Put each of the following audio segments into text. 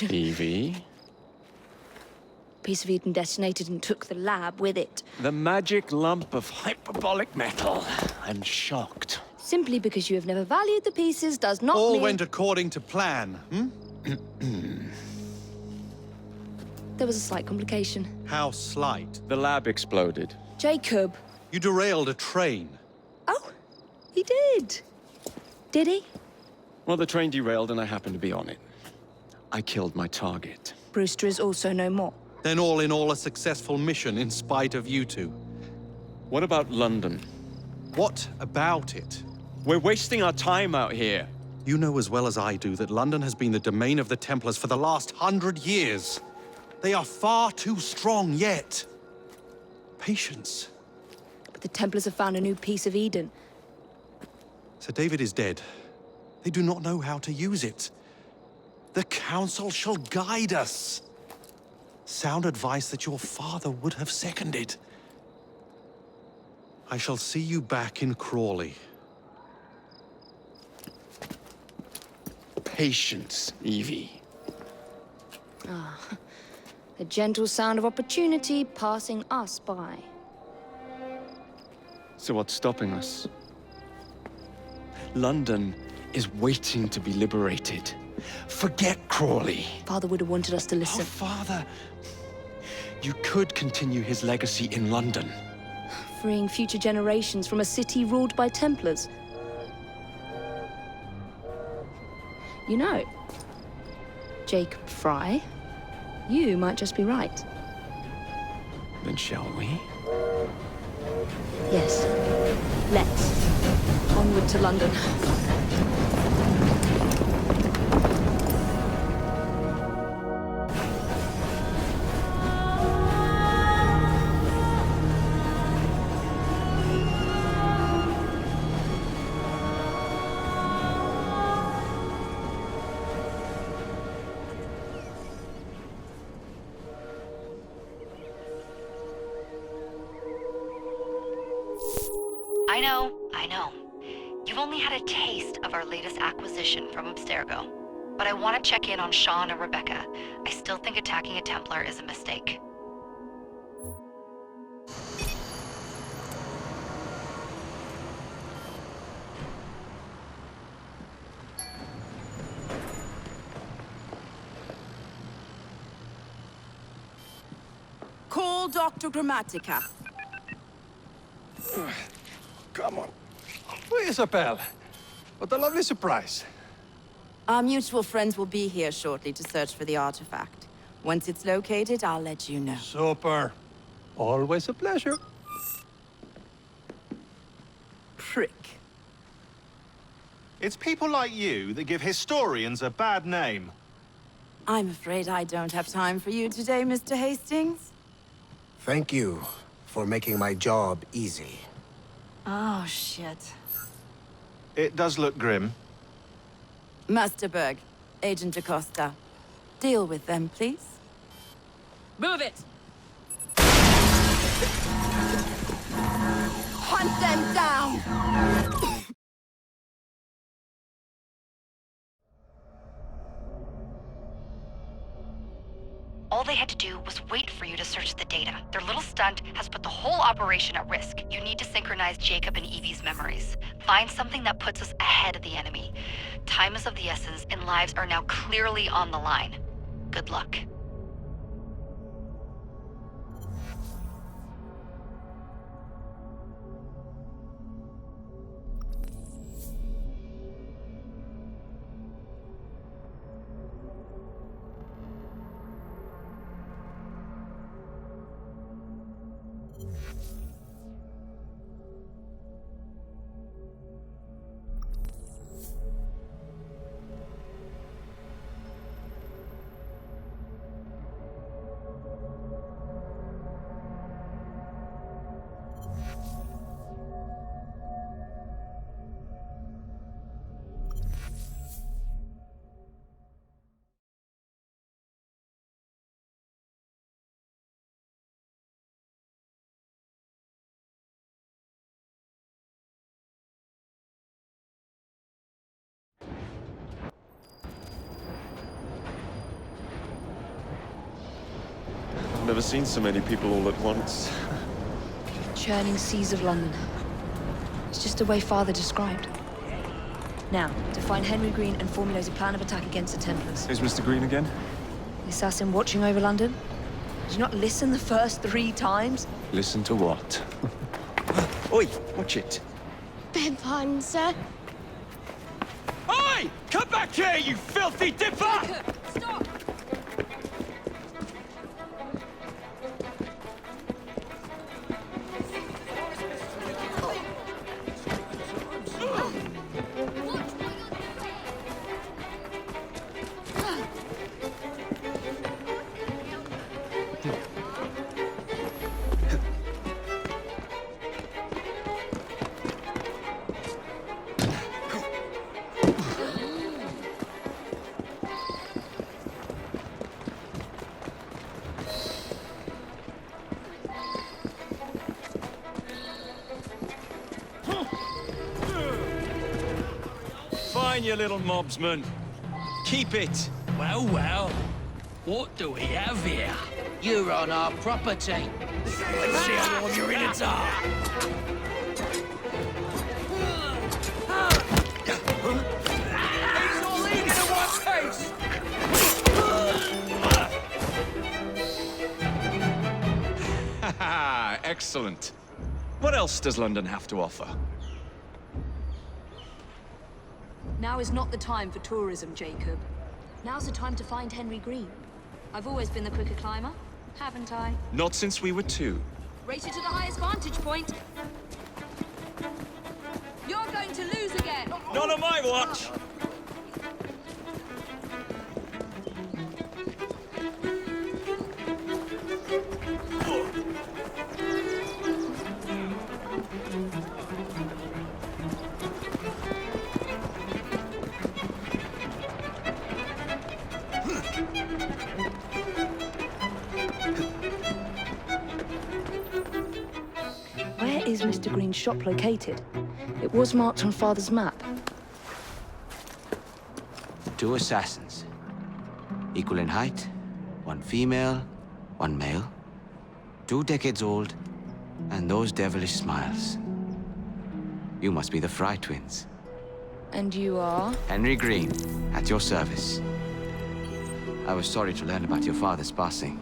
Evie? Piece of Eden detonated and took the lab with it. The magic lump of hyperbolic metal. I'm shocked. Simply because you have never valued the pieces does not All mean... went according to plan, There was a slight complication. How slight. The lab exploded. Jacob. You derailed a train. Oh, he did. Did he? Well, the train derailed and I happened to be on it. I killed my target. Brewster is also no more. Then all in all a successful mission in spite of you two. What about London? What about it? We're wasting our time out here. You know as well as I do that London has been the domain of the Templars for the last 100 years. They are far too strong yet. Patience. But the Templars have found a new piece of Eden. Sir David is dead. They do not know how to use it. The Council shall guide us. Sound advice that your father would have seconded. I shall see you back in Crawley. Patience, Evie. The gentle sound of opportunity passing us by. So what's stopping us? London is waiting to be liberated. Forget Crawley. Father would have wanted us to Oh, listen. Father. You could continue his legacy in London. Freeing future generations from a city ruled by Templars. You know, Jacob Fry, you might just be right. Then shall we? Yes. Let's. Onward to London. I know. You've only had a taste of our latest acquisition from Abstergo. But I want to check in on Sean and Rebecca. I still think attacking a Templar is a mistake. Call Dr. Grammatica. Come on. Isabel. What a lovely surprise. Our mutual friends will be here shortly to search for the artifact. Once it's located, I'll let you know. Super. Always a pleasure. Prick. It's people like you that give historians a bad name. I'm afraid I don't have time for you today, Mr. Hastings. Thank you for making my job easy. Oh, shit. It does look grim. Master Berg, Agent DaCosta. Deal with them, please. Move it! Hunt them down! All they had to do was wait for you to search the data. Their little stunt has put the whole operation at risk. You need to synchronize Jacob and Evie's memories. Find something that puts us ahead of the enemy. Time is of the essence, and lives are now clearly on the line. Good luck. never seen so many people all at once. Churning seas of London. It's just the way Father described. Now, to find Henry Green and formulate a plan of attack against the Templars. Is Mr. Green again? The assassin watching over London? Did you not listen the first 3 times? Listen to what? Oi, watch it. Beg pardon, sir. Oi! Come back here, you filthy dipper! Stop! Fine, you little mobsman. Keep it. Well, well. What do we have here? You're on our property. Let's see how warm your innards are. He's all eating at one pace. Haha, excellent. What else does London have to offer? Now is not the time for tourism, Jacob. Now's the time to find Henry Green. I've always been the quicker climber, haven't I? Not since we were 2. Race you to the highest vantage point. You're going to lose again. Not on my watch! Where is Mr. Green's shop located? It was marked on Father's map. 2 assassins. Equal in height. 1 female, 1 male. 2 decades old, and those devilish smiles. You must be the Fry twins. And you are? Henry Green, at your service. I was sorry to learn about your father's passing.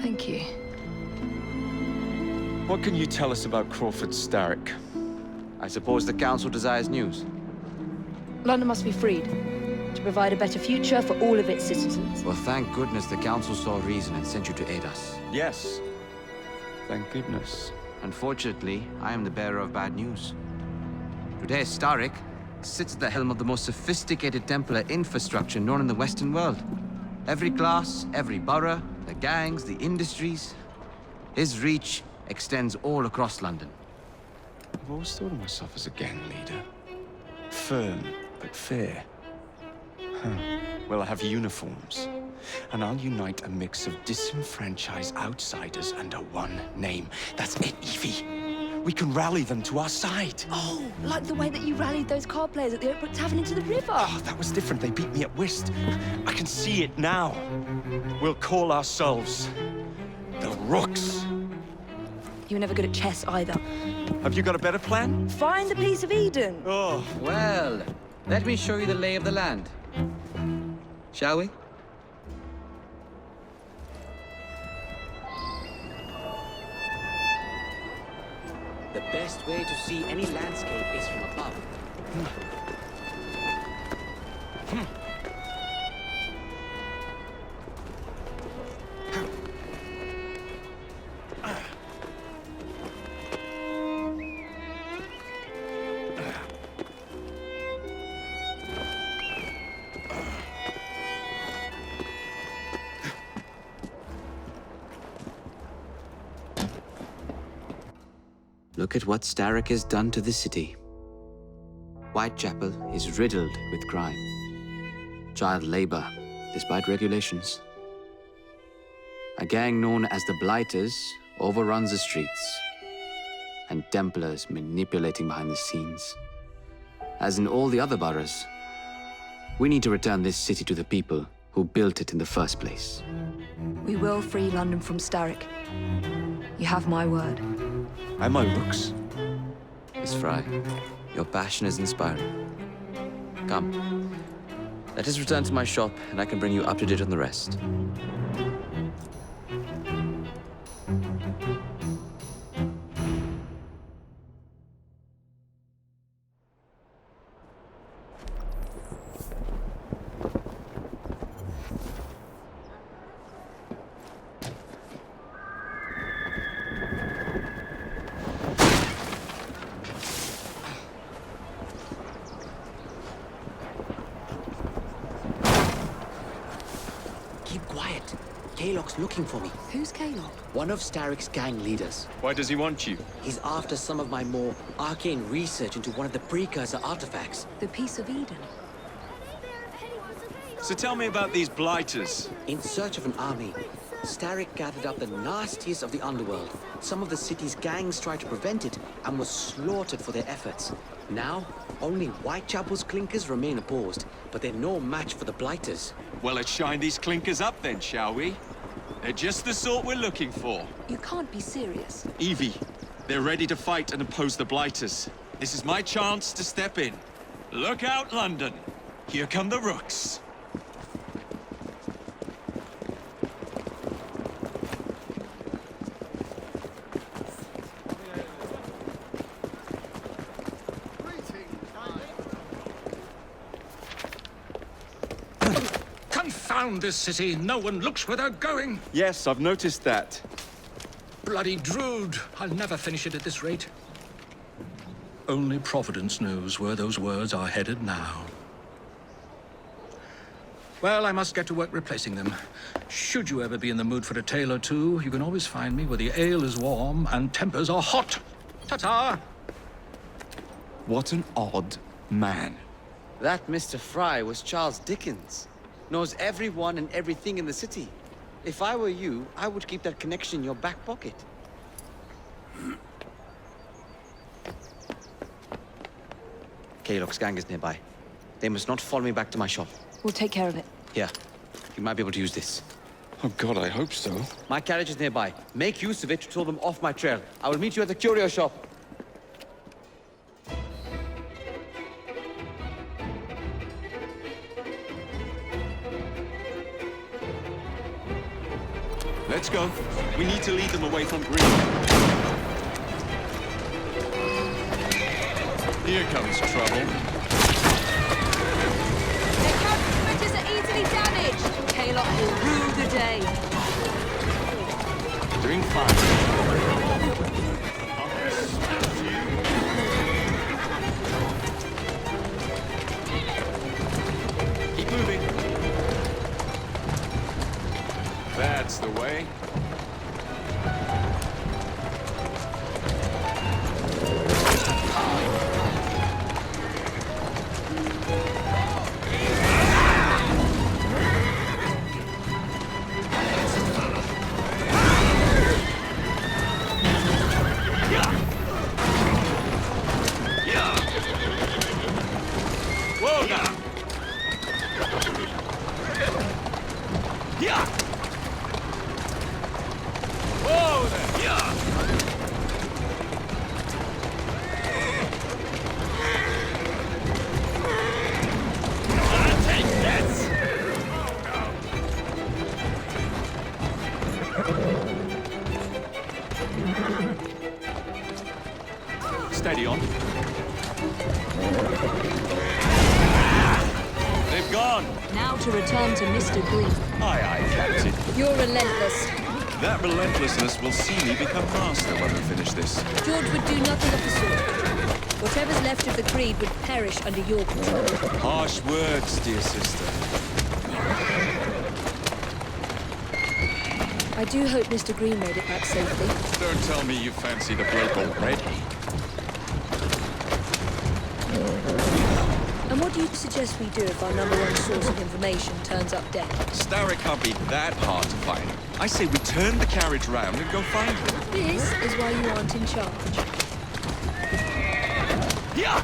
Thank you. What can you tell us about Crawford Starrick? I suppose the Council desires news. London must be freed, to provide a better future for all of its citizens. Well, thank goodness the Council saw reason and sent you to aid us. Yes. Thank goodness. Unfortunately, I am the bearer of bad news. Today, Starrick sits at the helm of the most sophisticated Templar infrastructure known in the Western world. Every class, every borough, the gangs, the industries. His reach extends all across London. I've always thought of myself as a gang leader. Firm, but fair. Well, I have uniforms. And I'll unite a mix of disenfranchised outsiders under one name. That's it, Evie. We can rally them to our side. Oh, like the way that you rallied those card players at the Oakbrook Tavern into the river. Oh, that was different. They beat me at whist. I can see it now. We'll call ourselves the Rooks. You were never good at chess either. Have you got a better plan? Find the piece of Eden. Oh. Well, let me show you the lay of the land. Shall we? The best way to see any landscape is from above. Look at what Starrick has done to the city. Whitechapel is riddled with crime. Child labor, despite regulations. A gang known as the Blighters overruns the streets, and Templars manipulating behind the scenes. As in all the other boroughs, we need to return this city to the people who built it in the first place. We will free London from Starrick. You have my word. And my looks. Miss Fry, your passion is inspiring. Come. Let us return to my shop, and I can bring you up to date on the rest. Keep quiet. Kaylock's looking for me. Who's Kaylock? One of Starrick's gang leaders. Why does he want you? He's after some of my more arcane research into one of the precursor artifacts. The Piece of Eden. So tell me about these blighters. In search of an army, Starrick gathered up the nastiest of the underworld. Some of the city's gangs tried to prevent it and were slaughtered for their efforts. Now, only Whitechapel's clinkers remain opposed, but they're no match for the blighters. Well, let's shine these clinkers up then, shall we? They're just the sort we're looking for. You can't be serious. Evie, they're ready to fight and oppose the blighters. This is my chance to step in. Look out, London. Here come the rooks. Confound this city. No one looks where they're going. Yes, I've noticed that. Bloody Drood. I'll never finish it at this rate. Only Providence knows where those words are headed now. Well, I must get to work replacing them. Should you ever be in the mood for a tale or two, you can always find me where the ale is warm and tempers are hot. Ta-ta! What an odd man. That Mr. Fry was Charles Dickens. Knows everyone and everything in the city. If I were you, I would keep that connection in your back pocket. Kaylock's gang is nearby. They must not follow me back to my shop. We'll take care of it. Here, you might be able to use this. Oh God, I hope so. My carriage is nearby. Make use of it to throw them off my trail. I will meet you at the curio shop. Let's go. We need to lead them away from Green. Here comes trouble. Their counter-splitters are easily damaged. Kaylock will rue the day. Doing fine. Keep moving. That's the way. Whoa now! Yeah! Whoa there! Yeah! I'll take this! Steady on. They've gone. Now to return to Mr. Green. Aye, aye, Captain. You're relentless. That relentlessness will see me become master when we finish this. George would do nothing of the sort. Whatever's left of the Creed would perish under your control. Harsh words, dear sister. I do hope Mr. Green made it back safely. Don't tell me you fancy the bloke already. And what do you suggest we do if our number one source of information turns up dead? Starrick can't be that hard to find. I say we turn the carriage round and go find him. This is why you aren't in charge. Yeah!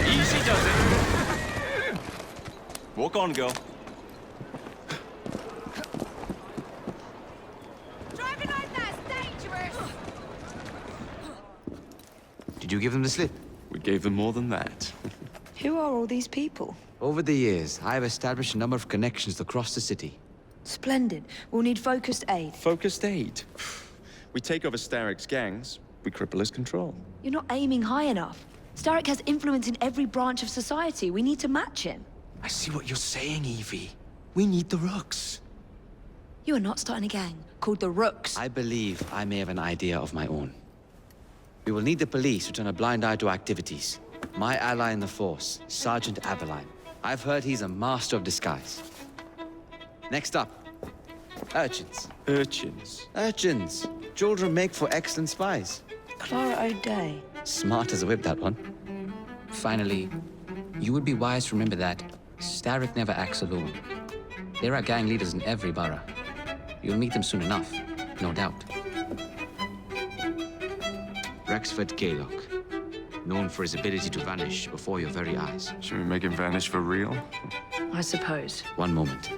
Easy does it. Walk on, girl. you give them the slip? We gave them more than that. Who are all these people? Over the years, I have established a number of connections across the city. Splendid. We'll need focused aid. Focused aid. We take over Starrick's gangs, we cripple his control. You're not aiming high enough. Starrick has influence in every branch of society. We need to match him. I see what you're saying, Evie. We need the Rooks. You are not starting a gang called the Rooks. I believe I may have an idea of my own. We will need the police to turn a blind eye to activities. My ally in the force, Sergeant Aberline. I've heard he's a master of disguise. Next up, urchins. Urchins? Urchins. Children make for excellent spies. Clara O'Day. Smart as a whip, that one. Finally, you would be wise to remember that Starrick never acts alone. There are gang leaders in every borough. You'll meet them soon enough, no doubt. Rexford Gaylock, known for his ability to vanish before your very eyes. Should we make him vanish for real? I suppose. One moment.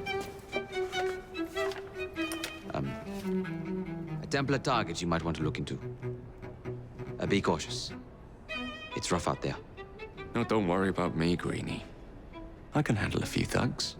A Templar target you might want to look into. Be cautious. It's rough out there. No, don't worry about me, Greenie. I can handle a few thugs.